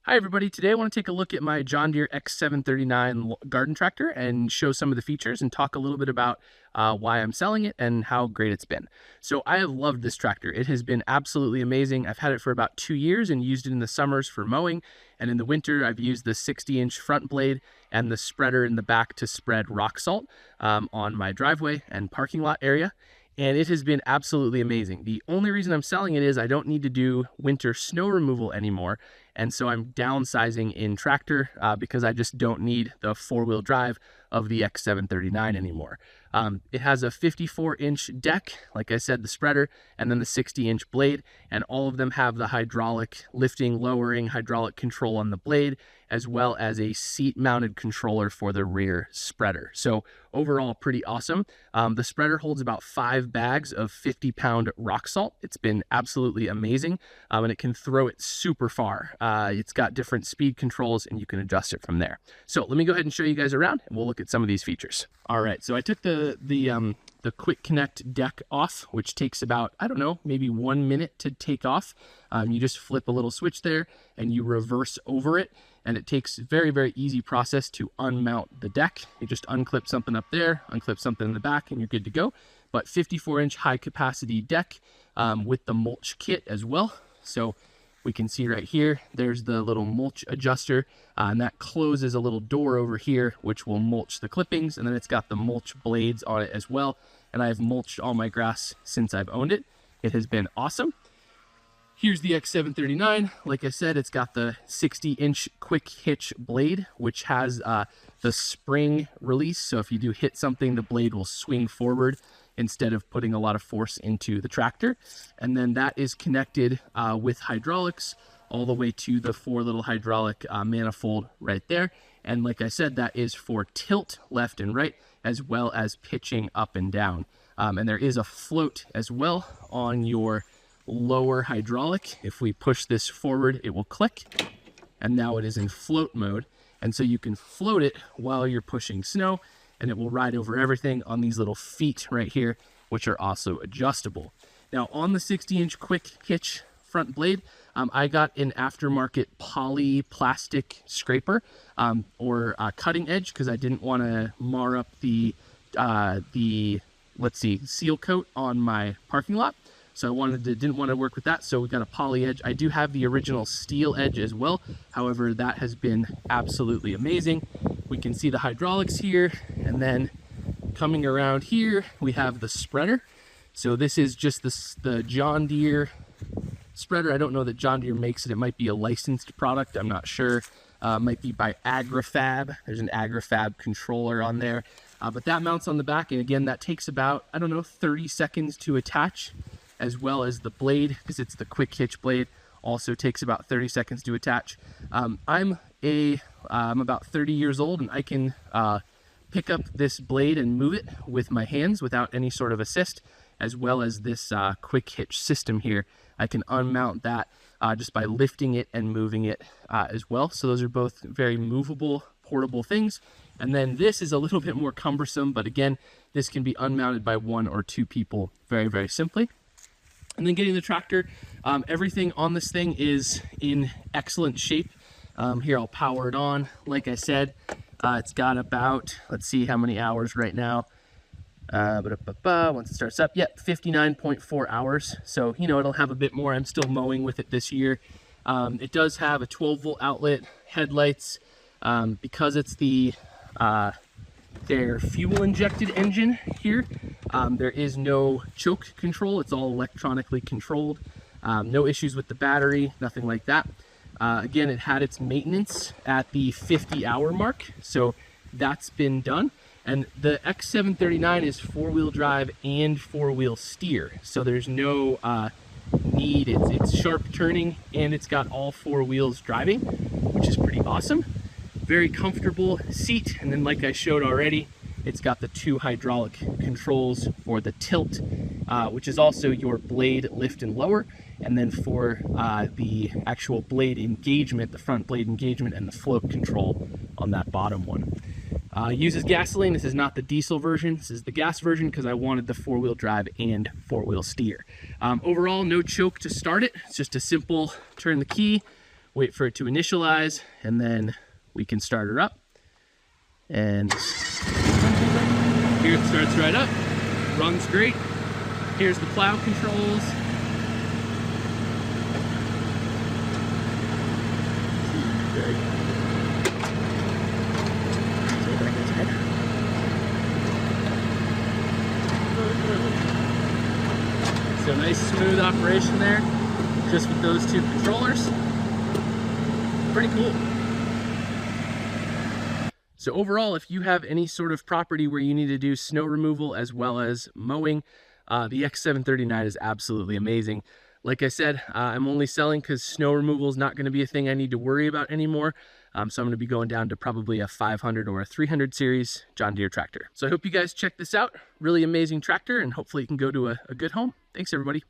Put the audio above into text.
Hi everybody, today I want to take a look at my John Deere X739 garden tractor and show some of the features and talk a little bit about why I'm selling it and how great it's been. So I have loved this tractor. It has been absolutely amazing. I've had it for about 2 years and used it in the summers for mowing, and in the winter I've used the 60-inch front blade and the spreader in the back to spread rock salt on my driveway and parking lot area. And it has been absolutely amazing. The only reason I'm selling it is I don't need to do winter snow removal anymore. And so I'm downsizing in tractor because I just don't need the four-wheel drive of the X739 anymore. It has a 54-inch deck, like I said, the spreader, and then the 60-inch blade, and all of them have the hydraulic lifting, lowering, hydraulic control on the blade, as well as a seat-mounted controller for the rear spreader. So overall, pretty awesome. The spreader holds about 5 bags of 50-pound rock salt. It's been absolutely amazing, and it can throw it super far. It's got different speed controls, and you can adjust it from there. So let me go ahead and show you guys around, and we'll look at some of these features. All right, so I took the Quick Connect deck off, which takes about, I don't know, maybe 1 minute to take off. You just flip a little switch there, and you reverse over it, and it takes very, very easy process to unmount the deck. You just unclip something up there, unclip something in the back, and you're good to go. But 54-inch high-capacity deck with the mulch kit as well. So we can see right here, there's the little mulch adjuster, and that closes a little door over here, which will mulch the clippings, and then it's got the mulch blades on it as well. And I've mulched all my grass since I've owned it. It has been awesome. Here's the X739. Like I said, it's got the 60-inch quick hitch blade, which has the spring release. So if you do hit something, the blade will swing forward instead of putting a lot of force into the tractor. And then that is connected with hydraulics all the way to the 4 little hydraulic manifold right there. And like I said, that is for tilt left and right, as well as pitching up and down. And there is a float as well on your lower hydraulic. If we push this forward, it will click, and now it is in float mode. And so you can float it while you're pushing snow, and it will ride over everything on these little feet right here, which are also adjustable. Now on the 60-inch quick hitch front blade, I got an aftermarket poly plastic scraper or cutting edge because I didn't want to mar up the seal coat on my parking lot. So didn't want to work with that, so we got a poly edge. I do have the original steel edge as well. However, that has been absolutely amazing. We can see the hydraulics here, and then coming around here, we have the spreader. So this is just the John Deere spreader. I don't know that John Deere makes it. It might be a licensed product. I'm not sure. It might be by AgriFab. There's an AgriFab controller on there. But that mounts on the back, and again, that takes about, I don't know, 30 seconds to attach, as well as the blade, because it's the quick hitch blade, also takes about 30 seconds to attach. I'm about 30 years old, and I can pick up this blade and move it with my hands without any sort of assist, as well as this quick hitch system here. I can unmount that just by lifting it and moving it as well. So those are both very movable, portable things. And then this is a little bit more cumbersome, but again, this can be unmounted by 1 or 2 people very, very simply. And then getting the tractor, everything on this thing is in excellent shape. Here, I'll power it on. Like I said, it's got about, let's see how many hours right now. Once it starts up, yep, 59.4 hours. So, you know, it'll have a bit more. I'm still mowing with it this year. It does have a 12-volt outlet, headlights, because it's their fuel-injected engine here. There is no choke control. It's all electronically controlled. No issues with the battery, nothing like that. Again, it had its maintenance at the 50-hour mark, so that's been done. And the X739 is 4-wheel drive and 4-wheel steer, so there's no need. It's sharp turning, and it's got all 4 wheels driving, which is pretty awesome. Very comfortable seat, and then like I showed already, it's got the 2 hydraulic controls for the tilt, which is also your blade lift and lower, and then for the actual blade engagement, the front blade engagement, and the float control on that bottom one. Uses gasoline. This is not the diesel version. This is the gas version because I wanted the 4-wheel drive and 4-wheel steer. Overall, no choke to start it. It's just a simple turn the key, wait for it to initialize, and then we can start her up. And here it starts right up, runs great. Here's the plow controls. So nice smooth operation there, just with those two controllers. Pretty cool. So overall, if you have any sort of property where you need to do snow removal as well as mowing, the X739 is absolutely amazing. Like I said, I'm only selling because snow removal is not going to be a thing I need to worry about anymore. So I'm going to be going down to probably a 500 or a 300 series John Deere tractor. So I hope you guys check this out. Really amazing tractor, and hopefully you can go to a good home. Thanks, everybody.